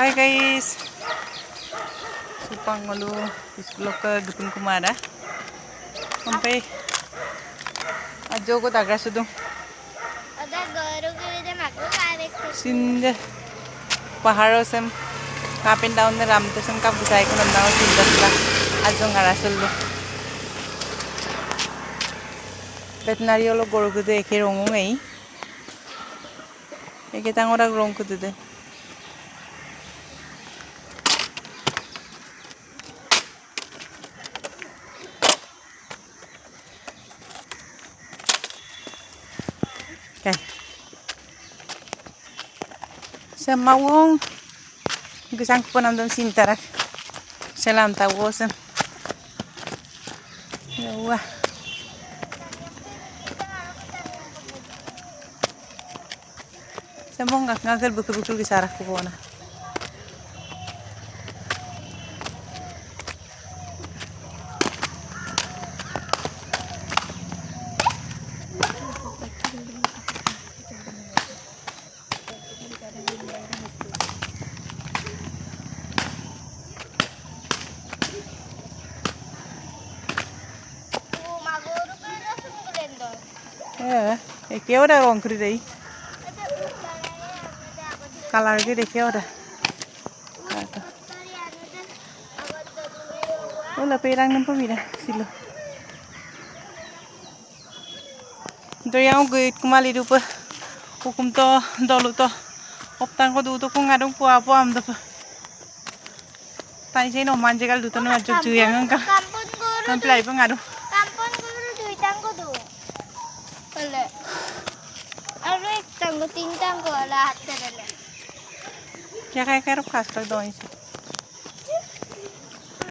Hai guys, supang malu sekolah ke Dukun Kumara. Sampai ajo ko tagra sudu. Ada guru kita maku tarik. Sinda paharo sem up and down the ramte sem kap busai ko nanda sinda sila ajo ngara sulu. Veterinary lo guru ko de ke rongo ngai. Eke tang ora rong ko de. Okay. Sa mawong gisang po nam dam sintarak. Salam tawosan. Yawa. Sa mong ngakal bukul-bukul gisarak ko na. Eke ora rong kuri dei. Kalar ge deke ora. Ola perang nampa mira silo. Do yang gue kumali rupa. Hukum to dolu to. Optang ko duto kung ngadong po am to. Tani say no manjegal duto no ajok juyang ka. Kampun guru. Kamplay pa ngado. Kampun guru duitang ko do. Wala. Aro ek tanggo tintang ko lahat na. Kaya kaya kaya rupas pag doon siya.